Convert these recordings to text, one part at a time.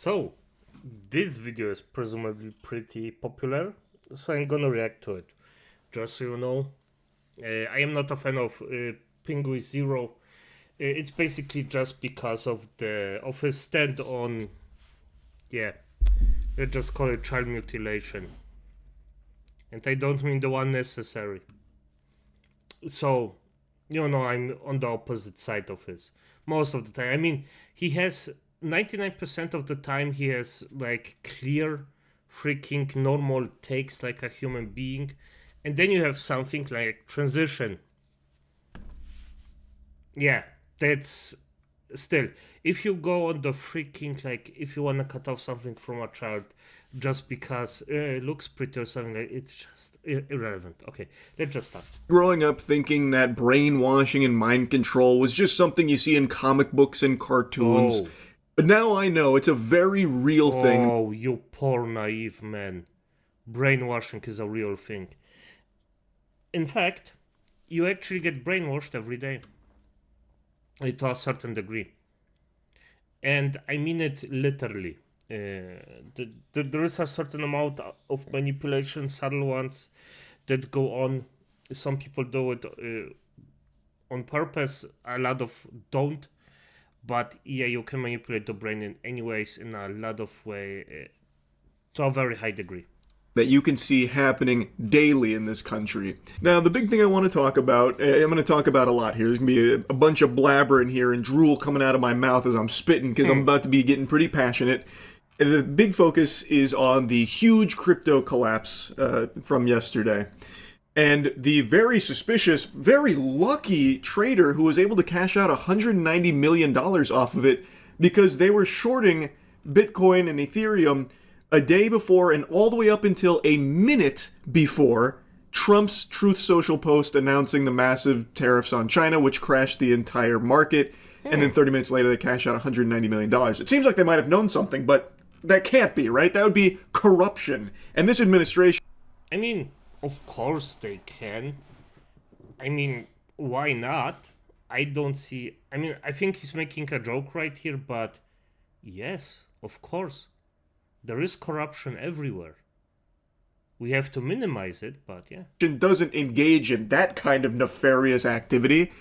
So, this video is presumably pretty popular, so I'm gonna react to it. Just so you know, I am not a fan of penguinz0. It's basically just because of his stand on, yeah, let's just call it child mutilation, and I don't mean the one necessary. So, I'm on the opposite side of his most of the time. I mean, he has 99% of the time he has like clear freaking normal takes like a human being, and then you have something like transition. Yeah, that's still, if you go on the freaking, like, if you want to cut off something from a child just because it looks pretty or something, like, it's just irrelevant. Okay, let's just start. Growing up thinking that brainwashing and mind control was just something you see in comic books and cartoons. Oh. But now I know it's a very real thing. Oh, you poor naive man. Brainwashing is a real thing. In fact, you actually get brainwashed every day. To a certain degree. And I mean it literally. There is a certain amount of manipulation, subtle ones, that go on. Some people do it on purpose, a lot of don't. But yeah, you can manipulate the brain in any ways, in a lot of way, to a very high degree. That you can see happening daily in this country. Now, the big thing I want to talk about, I'm going to talk about a lot here. There's going to be a bunch of blabber in here and drool coming out of my mouth as I'm spitting, because I'm about to be getting pretty passionate. And the big focus is on the huge crypto collapse from yesterday. And the very suspicious, very lucky trader who was able to cash out $190 million off of it because they were shorting Bitcoin and Ethereum a day before and all the way up until a minute before Trump's Truth Social post announcing the massive tariffs on China, which crashed the entire market. And then 30 minutes later, they cash out $190 million. It seems like they might have known something, but that can't be, right? That would be corruption. And this administration... I mean, of course they can. I mean, why not? I don't see... I mean, I think he's making a joke right here, but yes, of course. There is corruption everywhere. We have to minimize it, but yeah. ...doesn't engage in that kind of nefarious activity,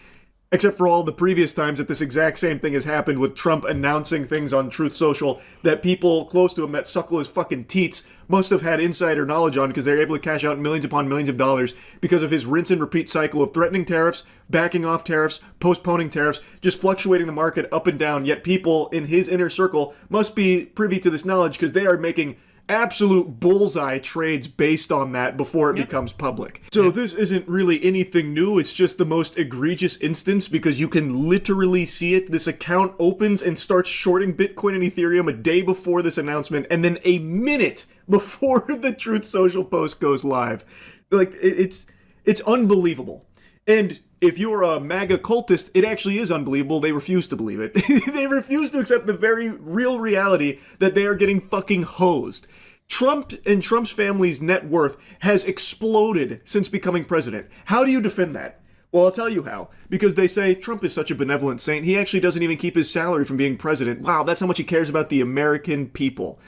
except for all the previous times that this exact same thing has happened with Trump announcing things on Truth Social that people close to him that suckle his fucking teats must have had insider knowledge on, because they're able to cash out millions upon millions of dollars because of his rinse and repeat cycle of threatening tariffs, backing off tariffs, postponing tariffs, just fluctuating the market up and down. Yet people in his inner circle must be privy to this knowledge because they are making absolute bullseye trades based on that before it becomes public. So this isn't really anything new. It's just the most egregious instance because you can literally see it. This account opens and starts shorting Bitcoin and Ethereum a day before this announcement, and then a minute before the Truth Social post goes live. Like, it's unbelievable. And if you're a MAGA cultist, it actually is unbelievable. They refuse to believe it. They refuse to accept the very real reality that they are getting fucking hosed. Trump and Trump's family's net worth has exploded since becoming president. How do you defend that? Well, I'll tell you how. Because they say Trump is such a benevolent saint, he actually doesn't even keep his salary from being president. Wow, that's how much he cares about the American people.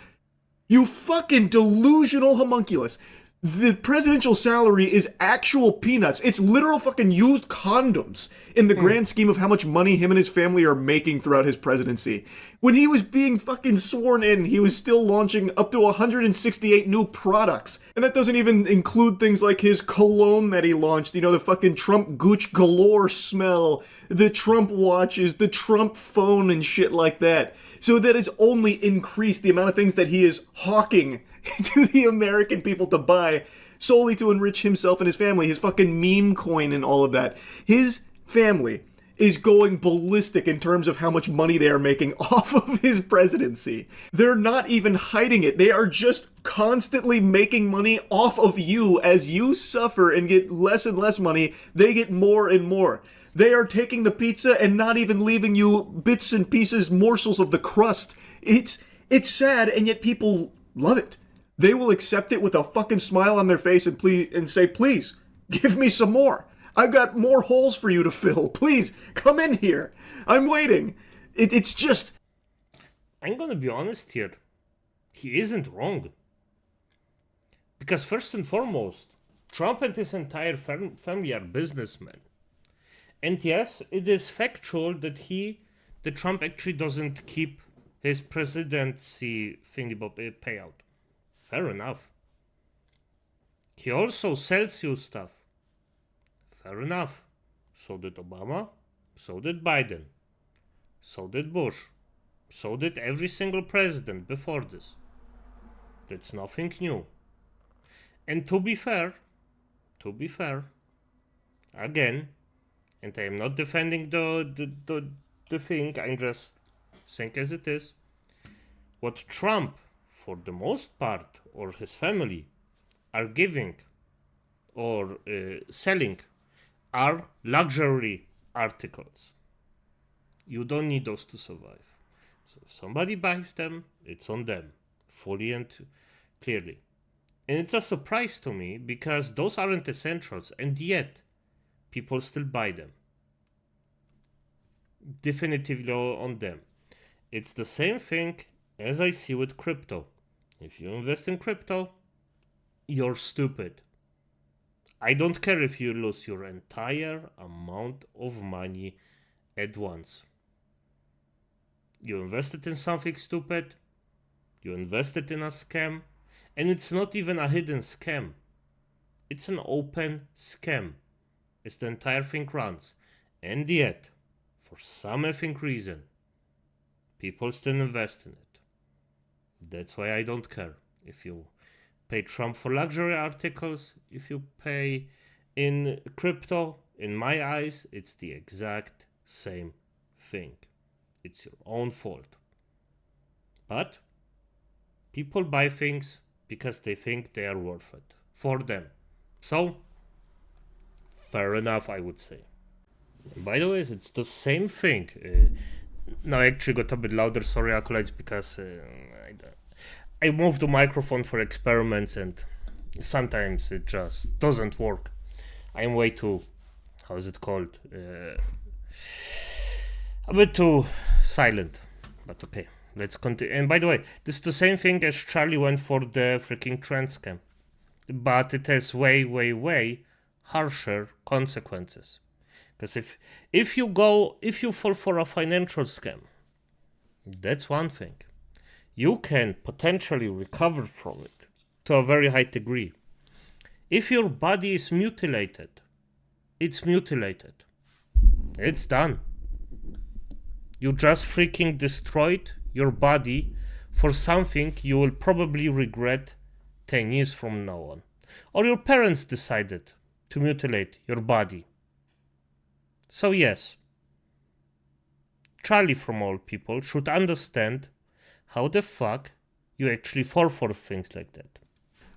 You fucking delusional homunculus. The presidential salary is actual peanuts. It's literal fucking used condoms in the grand scheme of how much money him and his family are making throughout his presidency. When he was being fucking sworn in, he was still launching up to 168 new products. And that doesn't even include things like his cologne that he launched, the fucking Trump Gooch galore smell, the Trump watches, the Trump phone and shit like that. So that has only increased the amount of things that he is hawking to the American people to buy solely to enrich himself and his family, his fucking meme coin and all of that. His family is going ballistic in terms of how much money they are making off of his presidency. They're not even hiding it. They are just constantly making money off of you. As you suffer and get less and less money, they get more and more. They are taking the pizza and not even leaving you bits and pieces, morsels of the crust. It's sad, and yet people love it. They will accept it with a fucking smile on their face and say, please, give me some more. I've got more holes for you to fill. Please, come in here. I'm waiting. It's just... I'm gonna be honest here. He isn't wrong. Because first and foremost, Trump and his entire family are businessmen. And yes, it is factual that Trump actually doesn't keep his presidency payout. Fair enough. He also sells you stuff. Fair enough. So did Obama. So did Biden. So did Bush. So did every single president before this. That's nothing new. And to be fair, again, and I am not defending the thing, I'm just saying as it is, what Trump, for the most part, or his family, are giving or selling are luxury articles. You don't need those to survive. So if somebody buys them, it's on them, fully and clearly. And it's a surprise to me because those aren't essentials, and yet people still buy them. Definitively on them. It's the same thing as I see with crypto. If you invest in crypto, you're stupid. I don't care if you lose your entire amount of money at once. You invested in something stupid, you invested in a scam, and it's not even a hidden scam. It's an open scam. It's the entire thing runs. And yet, for some effing reason, people still invest in it. That's why I don't care if you pay Trump for luxury articles, if you pay in crypto. In my eyes, it's the exact same thing. It's your own fault. But people buy things because they think they are worth it for them. So, fair enough, I would say. By the way, it's the same thing. Now I actually got a bit louder, sorry acolytes, because I moved the microphone for experiments and sometimes it just doesn't work. I'm way too, how is it called? A bit too silent, but okay. Let's continue. And by the way, this is the same thing as Charlie went for the freaking trans scam. But it has way, way, way harsher consequences. Because if you fall for a financial scam, that's one thing. You can potentially recover from it to a very high degree. If your body is mutilated, it's mutilated. It's done. You just freaking destroyed your body for something you will probably regret 10 years from now on. Or your parents decided to mutilate your body. So yes, Charlie from all people should understand how the fuck you actually fall for things like that.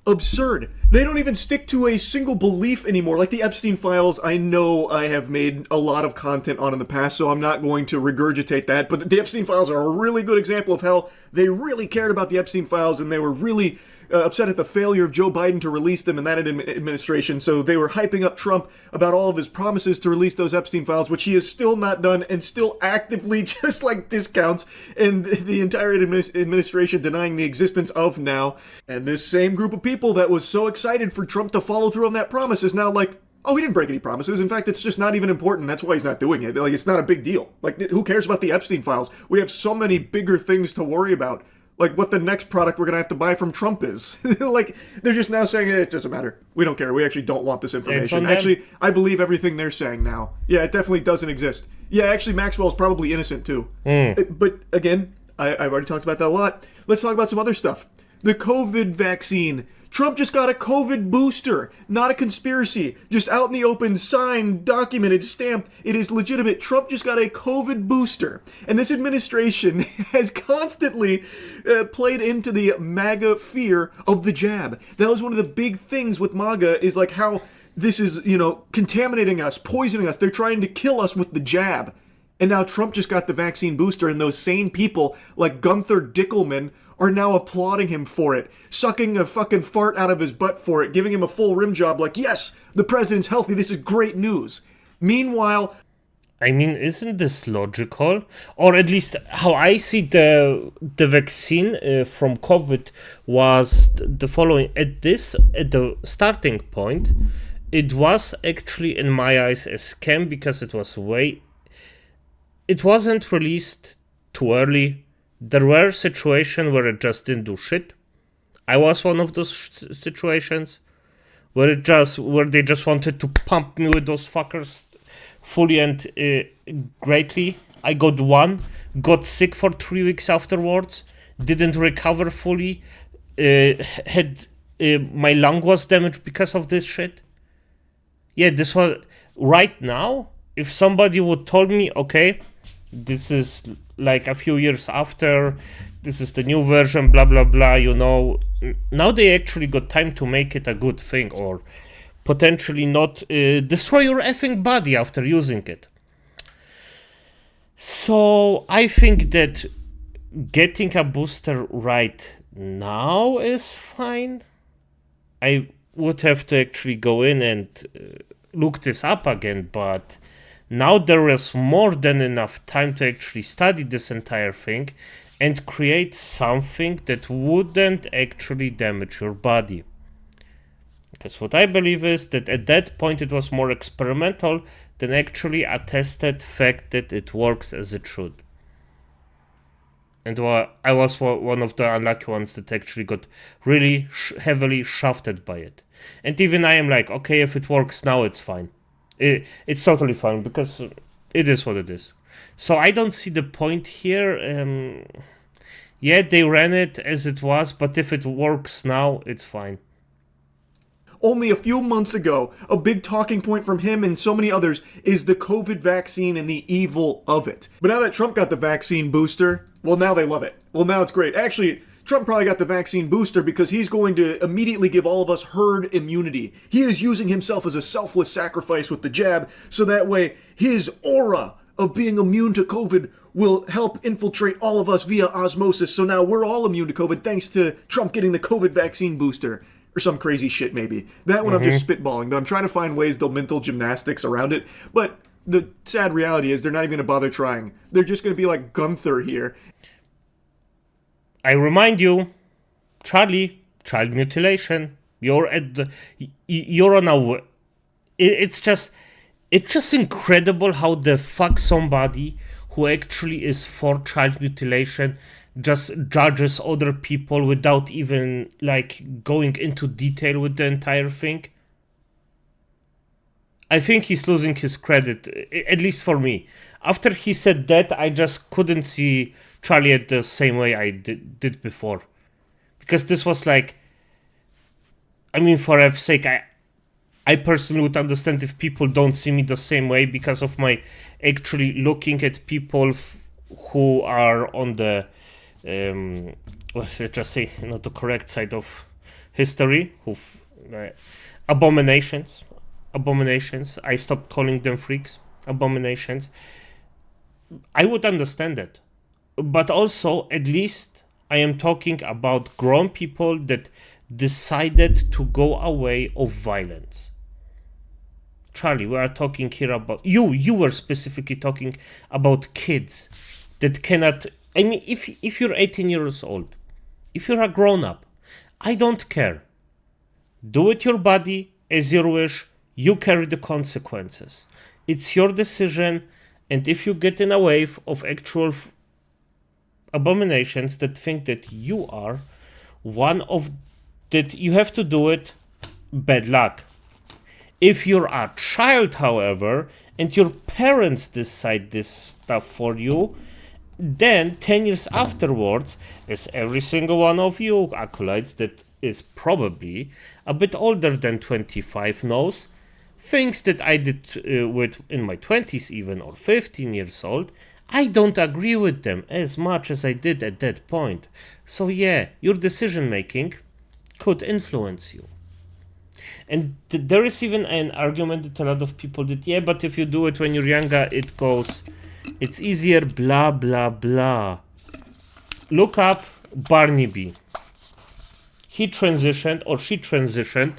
Absurd. They don't even stick to a single belief anymore. Like the Epstein files, I know I have made a lot of content on in the past, so I'm not going to regurgitate that, but the Epstein files are a really good example of how they really cared about the Epstein files and they were really upset at the failure of Joe Biden to release them in that administration, so they were hyping up Trump about all of his promises to release those Epstein files, which he has still not done and still actively just like discounts, and the entire administration denying the existence of now. And this same group of people that was so excited for Trump to follow through on that promise is now like, oh, he didn't break any promises. In fact, it's just not even important. That's why he's not doing it. Like, it's not a big deal. Like, who cares about the Epstein files? We have so many bigger things to worry about. Like what the next product we're going to have to buy from Trump is. Like, they're just now saying, it doesn't matter. We don't care. We actually don't want this information. Actually, I believe everything they're saying now. Yeah, it definitely doesn't exist. Yeah, actually, Maxwell's probably innocent too. But again, I've already talked about that a lot. Let's talk about some other stuff. The COVID vaccine. Trump just got a COVID booster. Not a conspiracy. Just out in the open, signed, documented, stamped. It is legitimate. Trump just got a COVID booster. And this administration has constantly played into the MAGA fear of the jab. That was one of the big things with MAGA, is like how this is, contaminating us, poisoning us. They're trying to kill us with the jab. And now Trump just got the vaccine booster, and those same people like Gunther Dickelman are now applauding him for it, sucking a fucking fart out of his butt for it, giving him a full rim job like, yes, the president's healthy, this is great news. Meanwhile, I mean, isn't this logical? Or at least how I see the vaccine from COVID was the following. At the starting point, it was actually in my eyes a scam because it wasn't released too early. There were situations where it just didn't do shit. I was one of those situations where they just wanted to pump me with those fuckers fully and greatly. I got one, got sick for 3 weeks afterwards, didn't recover fully, had my lung was damaged because of this shit. Yeah, this was right now. If somebody would told me, okay, this is like a few years after, this is the new version, blah blah blah, now they actually got time to make it a good thing, or potentially not destroy your effing body after using it. So I think that getting a booster right now is fine. I would have to actually go in and look this up again, but now there is more than enough time to actually study this entire thing and create something that wouldn't actually damage your body. Because what I believe is that at that point it was more experimental than actually a tested fact that it works as it should. And I was one of the unlucky ones that actually got really heavily shafted by it. And even I am like, okay, if it works now, it's fine. It's totally fine because it is what it is. So I don't see the point here. Yeah, they ran it as it was, but if it works now, it's fine. Only a few months ago, a big talking point from him and so many others is the COVID vaccine and the evil of it. But now that Trump got the vaccine booster, well, now they love it. Well, now it's great. Actually, Trump probably got the vaccine booster because he's going to immediately give all of us herd immunity. He is using himself as a selfless sacrifice with the jab, so that way his aura of being immune to COVID will help infiltrate all of us via osmosis. So now we're all immune to COVID thanks to Trump getting the COVID vaccine booster. Or some crazy shit, maybe. That one I'm just spitballing, but I'm trying to find ways they'll mental gymnastics around it. But the sad reality is they're not even going to bother trying. They're just going to be like Gunther here. I remind you, Charlie, child mutilation. You're on a. It's just incredible how the fuck somebody who actually is for child mutilation just judges other people without even like going into detail with the entire thing. I think he's losing his credit, at least for me. After he said that, I just couldn't see Charlie at the same way I did before. Because this was like, I mean, for F's sake, I personally would understand if people don't see me the same way because of my actually looking at people who are on the let's just say not the correct side of history, abominations. I stopped calling them freaks. Abominations. I would understand it, but also at least I am talking about grown people that decided to go away of violence. Charlie, we are talking here about you were specifically talking about kids that cannot. I mean, if you're 18 years old, if you're a grown-up, I don't care. Do with your body as you wish. You carry the consequences. It's your decision, and if you get in a wave of actual abominations that think that you are one of that, you have to do it. Bad luck. If you're a child, however, and your parents decide this stuff for you, then 10 years afterwards, as every single one of you acolytes that is probably a bit older than 25 knows, things that I did with in my 20s even, or 15 years old, I don't agree with them as much as I did at that point. So yeah, your decision making could influence you. And there is even an argument that a lot of people did, yeah, but if you do it when you're younger, it's easier, blah, blah, blah. Look up Barnaby. He transitioned, or she transitioned,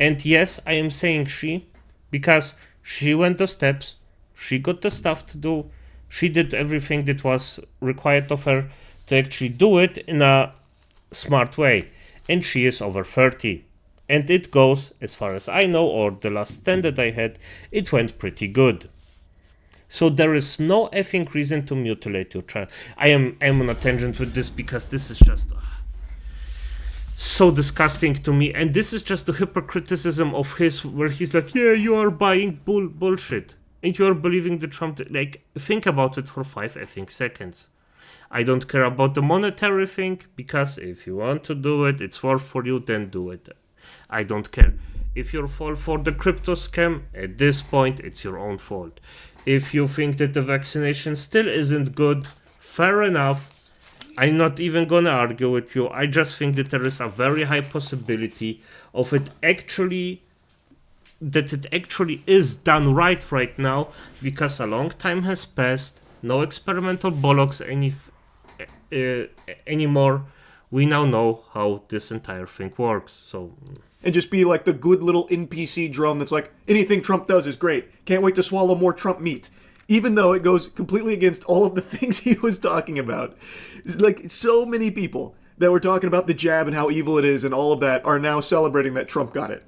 and yes, I am saying she, because she went the steps, She got the stuff to do. She did everything that was required of her to actually do it in a smart way. And she is over 30. And it goes, as far as I know, or the last stand that I had, it went pretty good. So there is no effing reason to mutilate your child. I am on a tangent with this because this is just so disgusting to me. And this is just the hypocriticism of his, where he's like, yeah, you are buying bullshit. And you are believing the Trump, like, think about it for 5, I think, seconds. I don't care about the monetary thing, because if you want to do it, it's worth for you, then do it. I don't care. If you fall for the crypto scam, at this point, it's your own fault. If you think that the vaccination still isn't good, fair enough. I'm not even gonna argue with you. I just think that there is a very high possibility of it actually is done right now, because a long time has passed. No experimental bollocks anymore. We now know how this entire thing works. So, and just be like the good little NPC drone that's like, anything Trump does is great. Can't wait to swallow more Trump meat. Even though it goes completely against all of the things he was talking about. Like, so many people that were talking about the jab and how evil it is and all of that are now celebrating that Trump got it.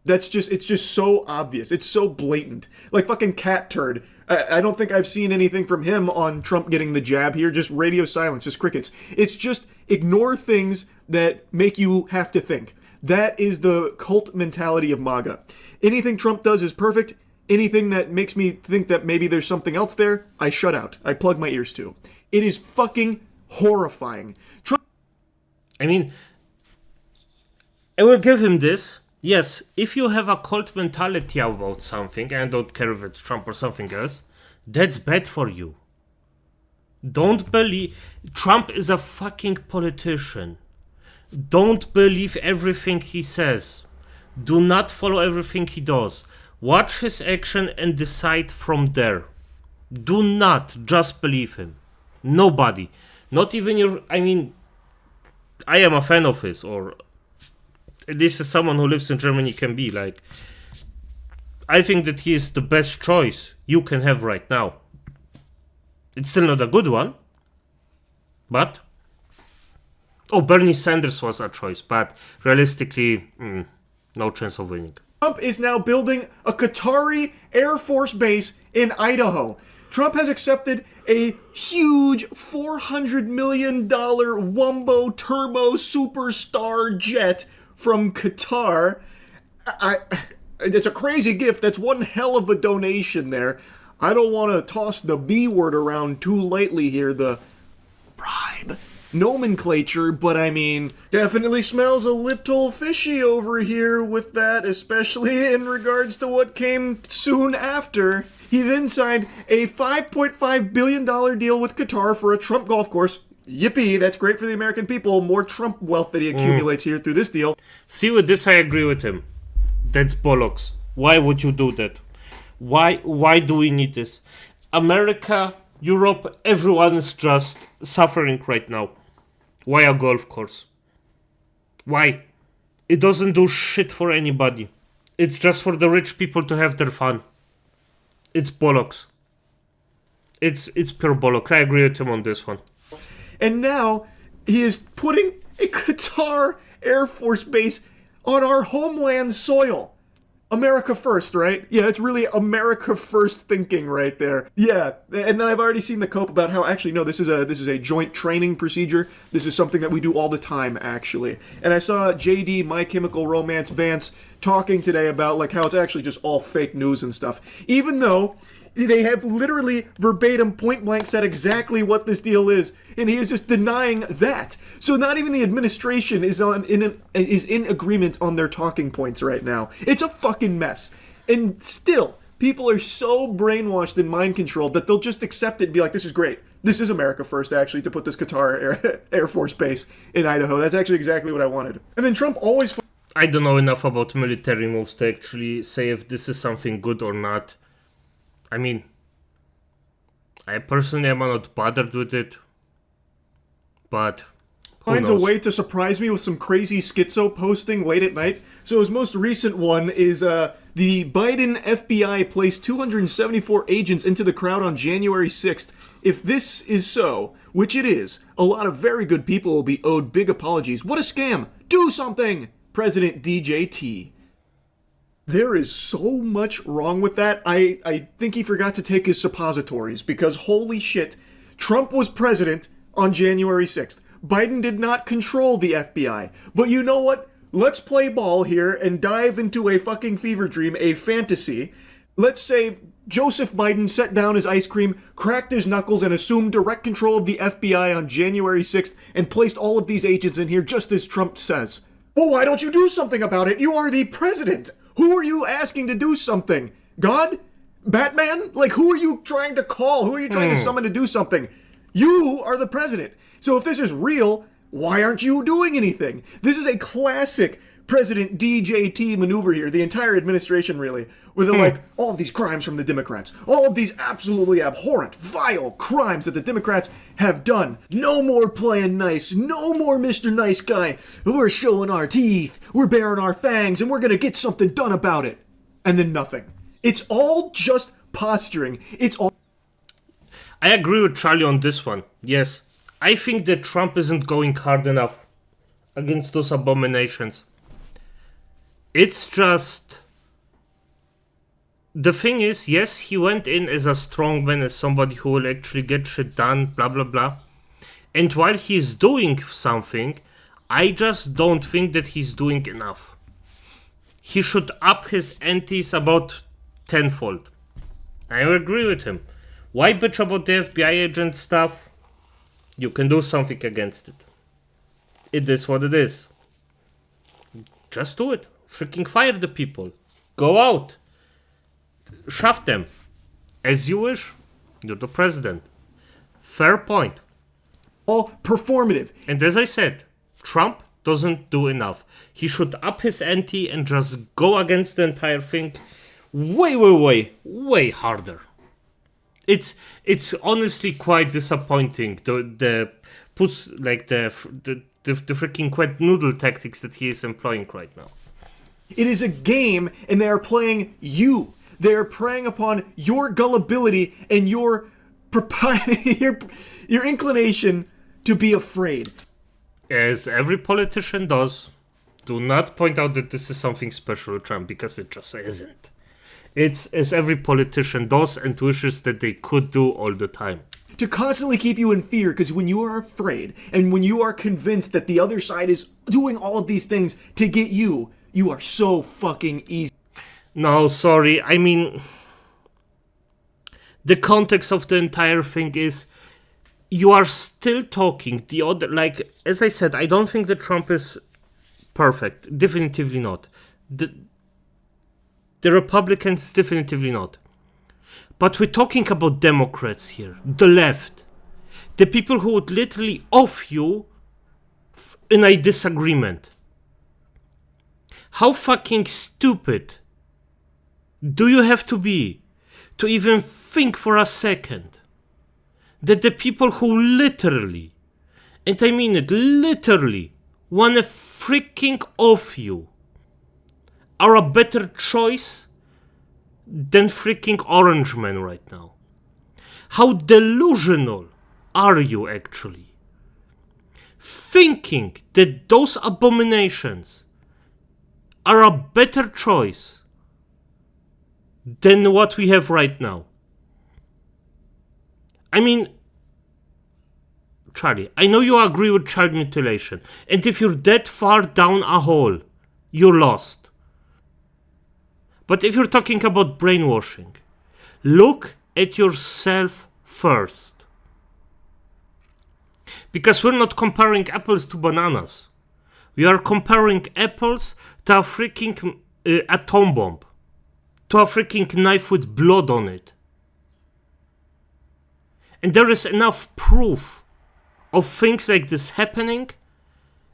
It's just so obvious. It's so blatant. Like fucking cat turd. I don't think I've seen anything from him on Trump getting the jab here. Just radio silence, just crickets. It's just ignore things that make you have to think. That is the cult mentality of MAGA. Anything Trump does is perfect. Anything that makes me think that maybe there's something else there, I shut out. I plug my ears to. It is fucking horrifying. I mean, I will give him this. Yes, if you have a cult mentality about something, and don't care if it's Trump or something else, that's bad for you. Don't believe... Trump is a fucking politician. Don't believe everything he says. Do not follow everything he does. Watch his action and decide from there. Do not just believe him. Nobody. Not even your... I mean, I am a fan of his, or... This is someone who lives in Germany can be like, I think that he is the best choice you can have right now. It's still not a good one, but Bernie Sanders was a choice, but realistically, no chance of winning. Trump is now building a Qatari Air Force base in Idaho. Trump has accepted a huge $400 million Wumbo Turbo Superstar jet from Qatar. It's a crazy gift. That's one hell of a donation there. I don't want to toss the B word around too lightly here, the bribe nomenclature, but I mean, definitely smells a little fishy over here with that, especially in regards to what came soon after. He then signed a $5.5 billion deal with Qatar for a Trump golf course. Yippee, that's great for the American people. More Trump wealth that he accumulates here through this deal. See, with this I agree with him. That's bollocks. Why would you do that? Why do we need this? America, Europe, everyone is just suffering right now. Why a golf course? Why? It doesn't do shit for anybody. It's just for the rich people to have their fun. It's bollocks. It's pure bollocks. I agree with him on this one. And now he is putting a Qatar Air Force base on our homeland soil. America first, right? Yeah, it's really America first thinking right there. Yeah, and then I've already seen the cope about how actually no, this is a joint training procedure. This is something that we do all the time, actually. And I saw JD, My Chemical Romance Vance talking today about like how it's actually just all fake news and stuff. Even though they have literally verbatim point blank said exactly what this deal is, and he is just denying that. So not even the administration is in agreement on their talking points right now. It's a fucking mess. And still, people are so brainwashed and mind controlled that they'll just accept it and be like, this is great. This is America first, actually, to put this Qatar Air Force base in Idaho. That's actually exactly what I wanted. And then Trump always... I don't know enough about military moves to actually say if this is something good or not. I mean, I personally am not bothered with it, but who finds knows? A way to surprise me with some crazy schizo posting late at night. So his most recent one is The Biden FBI placed 274 agents into the crowd on January 6th. If this is so, which it is, a lot of very good people will be owed big apologies. What a scam! Do something! President DJT. There is so much wrong with that. I think he forgot to take his suppositories, because holy shit, Trump was president on January 6th. Biden did not control the FBI. But you know what? Let's play ball here and dive into a fucking fever dream, a fantasy. Let's say Joseph Biden set down his ice cream, cracked his knuckles, and assumed direct control of the FBI on January 6th and placed all of these agents in here just as Trump says. Well, why don't you do something about it? You are the president. Who are you asking to do something? God? Batman? Like, who are you trying to call? Who are you trying to summon to do something? You are the president. So if this is real, why aren't you doing anything? This is a classic President DJT maneuver here, the entire administration really, where they're like, all of these crimes from the Democrats, all of these absolutely abhorrent, vile crimes that the Democrats have done. No more playing nice, no more Mr. Nice Guy. We're showing our teeth, we're baring our fangs, and we're gonna get something done about it. And then nothing. It's all just posturing. It's all... I agree with Charlie on this one. Yes. I think that Trump isn't going hard enough against those abominations. It's just... The thing is, yes, he went in as a strongman, as somebody who will actually get shit done, blah, blah, blah. And while he's doing something, I just don't think that he's doing enough. He should up his antes about tenfold. I agree with him. Why bitch about the FBI agent stuff? You can do something against it. It is what it is. Just do it. Freaking fire the people. Go out. Shove them. As you wish. You're the president. Fair point. all performative. And as I said, Trump doesn't do enough. He should up his ante and just go against the entire thing way harder. It's honestly quite disappointing. The freaking wet noodle tactics that he is employing right now. It is a game, and they are playing you. They are preying upon your gullibility and your your inclination to be afraid. As every politician does, do not point out that this is something special with Trump, because it just isn't. It's as every politician does and wishes that they could do all the time. To constantly keep you in fear, because when you are afraid and when you are convinced that the other side is doing all of these things to get you, you are so fucking easy. No, sorry, I mean, the context of the entire thing is you are still talking the other, like, as I said, I don't think that Trump is perfect. Definitively not. The Republicans, definitively not. But we're talking about Democrats here, the left, the people who would literally off you in a disagreement. How fucking stupid do you have to be to even think for a second that the people who literally, and I mean it, literally want to freaking off you are a better choice than freaking Orange Man right now? How delusional are you actually? Thinking that those abominations are a better choice than what we have right now. I mean, Charlie, I know you agree with child mutilation, and if you're that far down a hole, you're lost. But if you're talking about brainwashing, look at yourself first. Because we're not comparing apples to bananas. We are comparing apples to a freaking atom bomb. To a freaking knife with blood on it. And there is enough proof of things like this happening,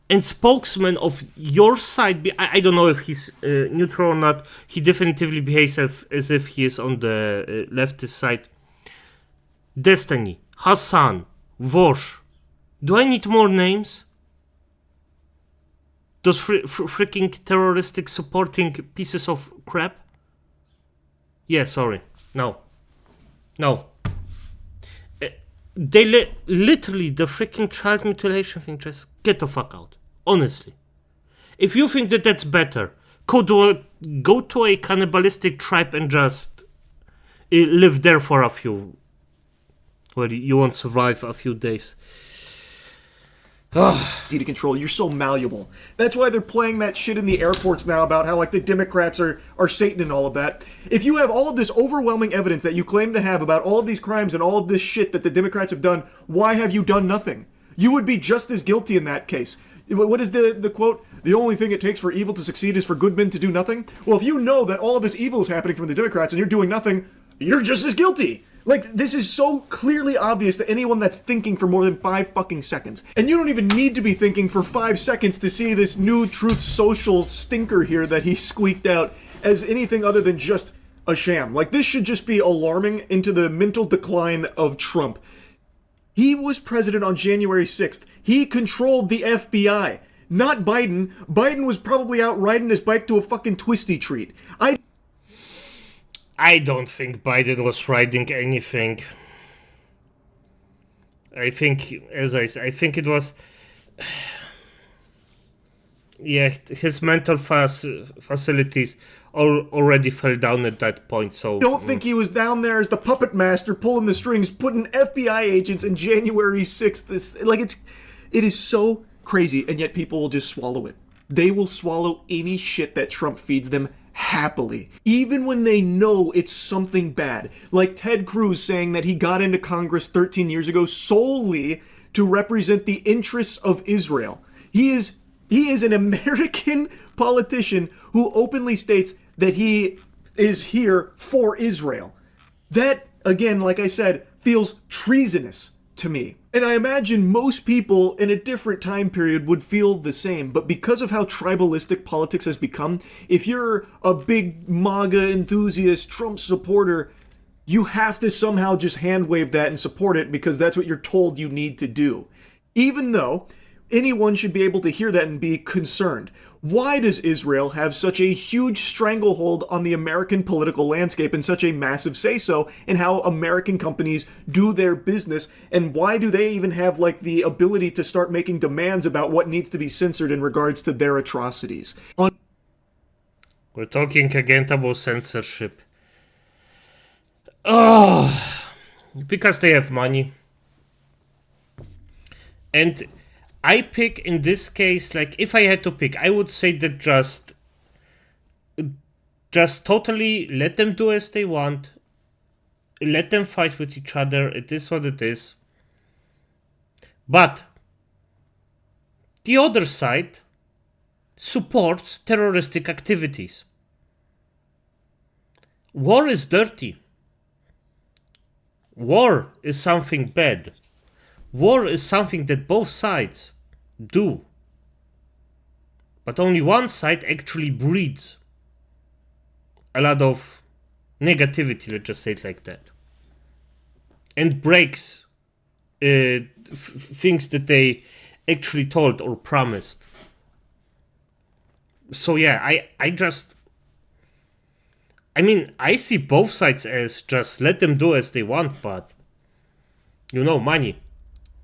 and spokesman of your side, I don't know if he's neutral or not, he definitively behaves as if he is on the leftist side. Destiny, Hassan, Vosh. Do I need more names? Those freaking terroristic supporting pieces of crap? Yeah, sorry. No. No. They literally, the freaking child mutilation thing, just get the fuck out. Honestly. If you think that that's better, go to a cannibalistic tribe and just live there for a few... Well, you won't survive a few days. To control. You're so malleable. That's why they're playing that shit in the airports now about how like the Democrats are Satan and all of that. If you have all of this overwhelming evidence that you claim to have about all of these crimes and all of this shit that the Democrats have done, why have you done nothing? You would be just as guilty in that case. What is the quote? The only thing it takes for evil to succeed is for good men to do nothing? Well, if you know that all of this evil is happening from the Democrats and you're doing nothing, you're just as guilty. Like, this is so clearly obvious to anyone that's thinking for more than 5 fucking seconds. And you don't even need to be thinking for 5 seconds to see this new Truth Social stinker here that he squeaked out as anything other than just a sham. Like, this should just be alarming into the mental decline of Trump. He was president on January 6th. He controlled the FBI. Not Biden. Biden was probably out riding his bike to a fucking twisty treat. I don't think Biden was riding anything. I think, as I said, I think it was... Yeah, his mental facilities already fell down at that point, so... Don't think he was down there as the puppet master pulling the strings, putting FBI agents in January 6th. It is so crazy, and yet people will just swallow it. They will swallow any shit that Trump feeds them happily, even when they know it's something bad. Like Ted Cruz saying that he got into Congress 13 years ago solely to represent the interests of Israel. He is an American politician who openly states that he is here for Israel. That, again, like I said, feels treasonous to me. And I imagine most people in a different time period would feel the same, but because of how tribalistic politics has become, if you're a big MAGA enthusiast, Trump supporter, you have to somehow just hand wave that and support it because that's what you're told you need to do. Even though anyone should be able to hear that and be concerned. Why does Israel have such a huge stranglehold on the American political landscape and such a massive say-so in how American companies do their business? And why do they even have, like, the ability to start making demands about what needs to be censored in regards to their atrocities? We're talking again about censorship. Oh, because they have money. And I pick, in this case, like, if I had to pick, I would say that just totally let them do as they want. Let them fight with each other. It is what it is. But the other side supports terroristic activities. War is dirty. War is something bad. War is something that both sides do. But only one side actually breeds a lot of negativity, let's just say it like that. And breaks things that they actually told or promised. So yeah, I see both sides as just let them do as they want, but, money.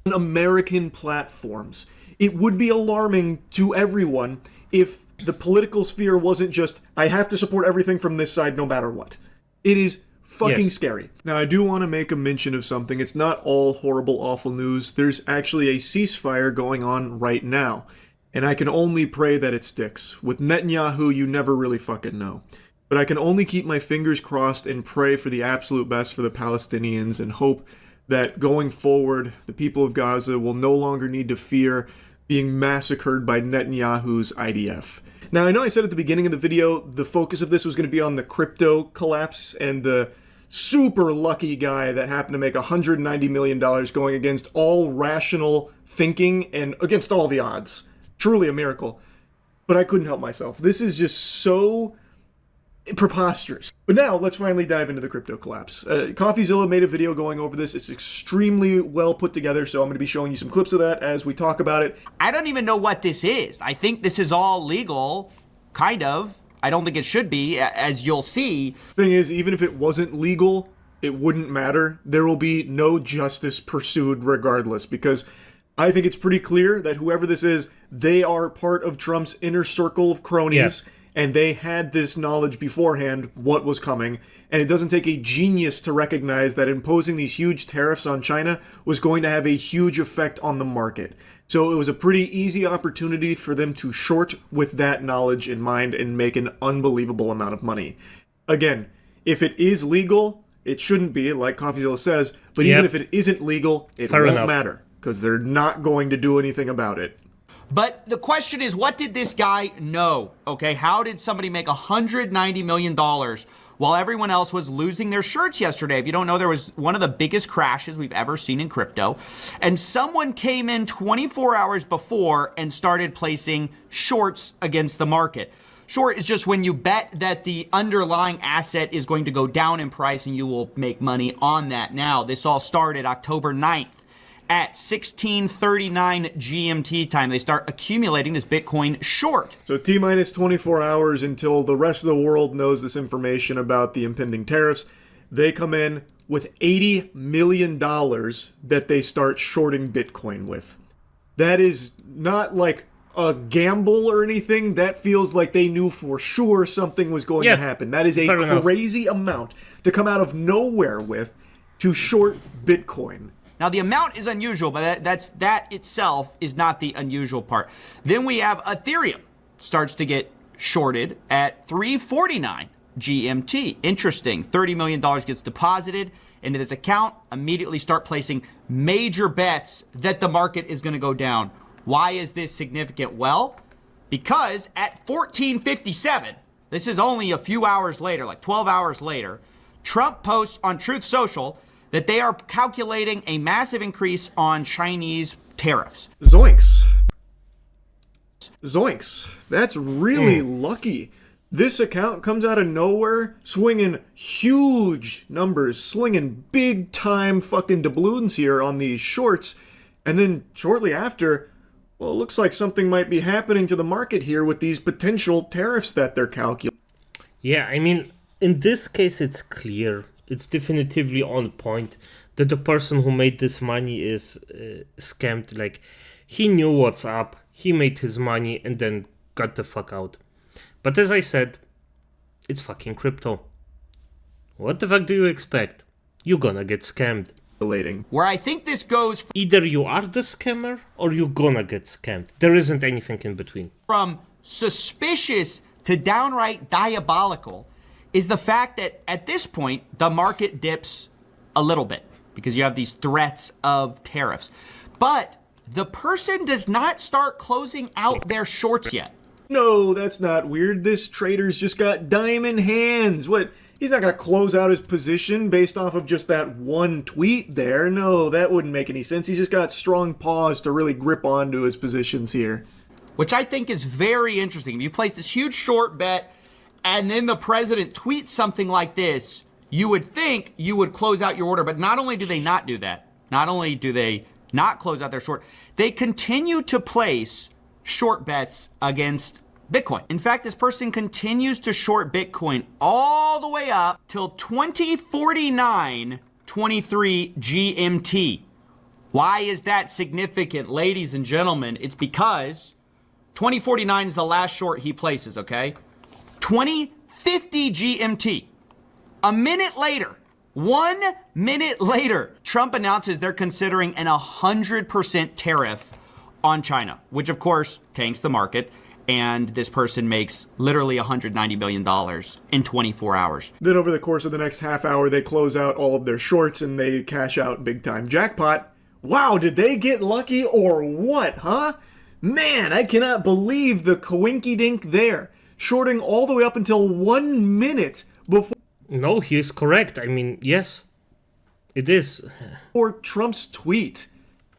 American platforms. It would be alarming to everyone if the political sphere wasn't just, I have to support everything from this side no matter what. It is fucking scary. Now, I do want to make a mention of something. It's not all horrible, awful news. There's actually a ceasefire going on right now. And I can only pray that it sticks. With Netanyahu, you never really fucking know. But I can only keep my fingers crossed and pray for the absolute best for the Palestinians and hope that going forward, the people of Gaza will no longer need to fear being massacred by Netanyahu's IDF. Now, I know I said at the beginning of the video, the focus of this was going to be on the crypto collapse and the super lucky guy that happened to make $190 million going against all rational thinking and against all the odds. Truly a miracle. But I couldn't help myself. This is just so preposterous. But now, let's finally dive into the crypto collapse. CoffeeZilla made a video going over this. It's extremely well put together, so I'm going to be showing you some clips of that as we talk about it. I don't even know what this is. I think this is all legal, kind of. I don't think it should be, as you'll see. Thing is, even if it wasn't legal, it wouldn't matter. There will be no justice pursued regardless, because I think it's pretty clear that whoever this is, they are part of Trump's inner circle of cronies, and they had this knowledge beforehand, what was coming, and it doesn't take a genius to recognize that imposing these huge tariffs on China was going to have a huge effect on the market. So it was a pretty easy opportunity for them to short with that knowledge in mind and make an unbelievable amount of money. Again, if it is legal, it shouldn't be, like CoffeeZilla says, but even if it isn't legal, it won't matter, because they're not going to do anything about it. But the question is, what did this guy know? Okay, how did somebody make $190 million while everyone else was losing their shirts yesterday? If you don't know, there was one of the biggest crashes we've ever seen in crypto. And someone came in 24 hours before and started placing shorts against the market. Short is just when you bet that the underlying asset is going to go down in price and you will make money on that. Now, this all started October 9th. At 16:39 GMT time, they start accumulating this Bitcoin short. So T-minus 24 hours until the rest of the world knows this information about the impending tariffs. They come in with $80 million that they start shorting Bitcoin with. That is not like a gamble or anything. That feels like they knew for sure something was going to happen. That is a crazy amount to come out of nowhere with to short Bitcoin. Now, the amount is unusual, but that itself is not the unusual part. Then we have Ethereum starts to get shorted at 3:49 GMT. Interesting. $30 million gets deposited into this account. Immediately start placing major bets that the market is going to go down. Why is this significant? Well, because at 14:57, this is only a few hours later, like 12 hours later, Trump posts on Truth Social that they are calculating a massive increase on Chinese tariffs. Zoinks. Zoinks. That's really lucky. This account comes out of nowhere, swinging huge numbers, slinging big time fucking doubloons here on these shorts. And then shortly after, well, it looks like something might be happening to the market here with these potential tariffs that they're calculating. Yeah, I mean, in this case, it's clear. It's definitively on point that the person who made this money is scammed. Like, he knew what's up, he made his money, and then got the fuck out. But as I said, it's fucking crypto. What the fuck do you expect? You're gonna get scammed. Where I think this goes... Either you are the scammer, or you're gonna get scammed. There isn't anything in between. From suspicious to downright diabolical is the fact that at this point, the market dips a little bit because you have these threats of tariffs. But the person does not start closing out their shorts yet. No, that's not weird. This trader's just got diamond hands. What? He's not going to close out his position based off of just that one tweet there. No, that wouldn't make any sense. He's just got strong paws to really grip onto his positions here. Which I think is very interesting. If you place this huge short bet, and then the president tweets something like this, you would think you would close out your order. But not only do they not do that, not only do they not close out their short, they continue to place short bets against Bitcoin. In fact, this person continues to short Bitcoin all the way up till 2049, 23 GMT. Why is that significant, ladies and gentlemen? It's because 2049 is the last short he places, okay? 2050 GMT. A minute later, 1 minute later, Trump announces they're considering an 100% tariff on China, which of course tanks the market. And this person makes literally $190 million in 24 hours. Then over the course of the next half hour, they close out all of their shorts and they cash out big time jackpot. Wow, did they get lucky or what, huh? Man, I cannot believe the coinky-dink there. Shorting all the way up until 1 minute before... No, he is correct. I mean, yes, it is. Or Trump's tweet.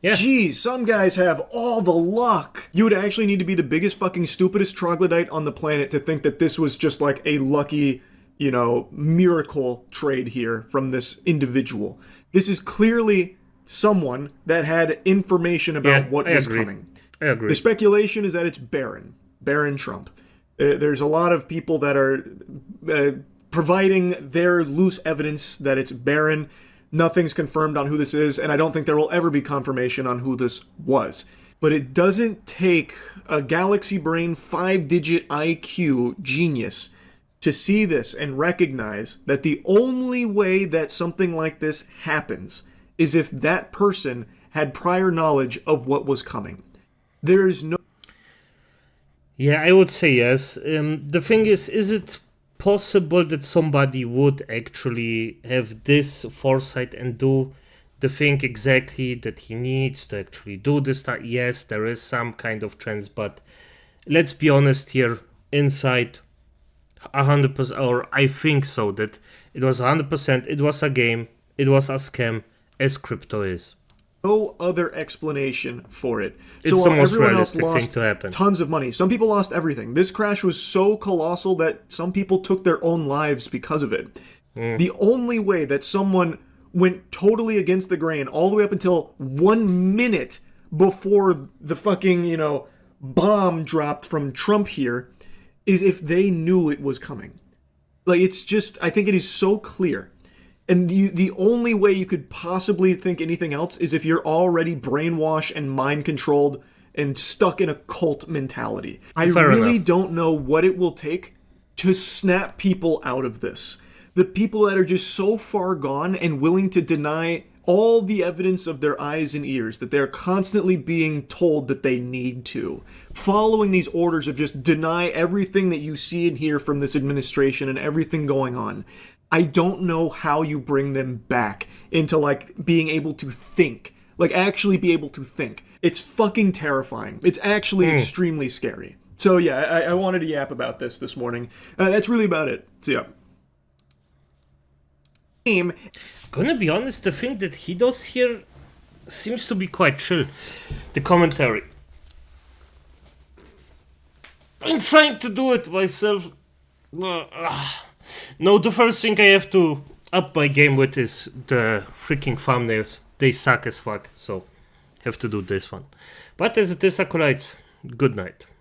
Yeah. Geez, some guys have all the luck. You would actually need to be the biggest fucking stupidest troglodyte on the planet to think that this was just like a lucky, miracle trade here from this individual. This is clearly someone that had information about what was coming. I agree. The speculation is that it's Barron Trump. There's a lot of people that are providing their loose evidence that it's barren. Nothing's confirmed on who this is, and I don't think there will ever be confirmation on who this was. But it doesn't take a galaxy brain 5-digit IQ genius to see this and recognize that the only way that something like this happens is if that person had prior knowledge of what was coming. There is no... Yeah, I would say yes. The thing is it possible that somebody would actually have this foresight and do the thing exactly that he needs to actually do this? Yes, there is some kind of chance, but let's be honest here, inside 100%, or I think so, that it was 100%, it was a game, it was a scam, as crypto is. No other explanation for it. It's so the while most everyone else realistic thing lost to happen. tons of money, some people lost everything. This crash was so colossal that some people took their own lives because of it. The only way that someone went totally against the grain all the way up until 1 minute before the fucking, bomb dropped from Trump here is if they knew it was coming. Like, it's just, I think it is so clear. And the only way you could possibly think anything else is if you're already brainwashed and mind-controlled and stuck in a cult mentality. I really don't know what it will take to snap people out of this. The people that are just so far gone and willing to deny all the evidence of their eyes and ears, that they're constantly being told that they need to. Following these orders of just deny everything that you see and hear from this administration and everything going on. I don't know how you bring them back into, being able to think. Actually be able to think. It's fucking terrifying. It's actually extremely scary. So, yeah, I wanted to yap about this morning. That's really about it. So, yeah. Gonna be honest, the thing that he does here seems to be quite chill. The commentary. I'm trying to do it myself. No, the first thing I have to up my game with is the freaking thumbnails. They suck as fuck, so have to do this one. But as it is, acolytes, good night.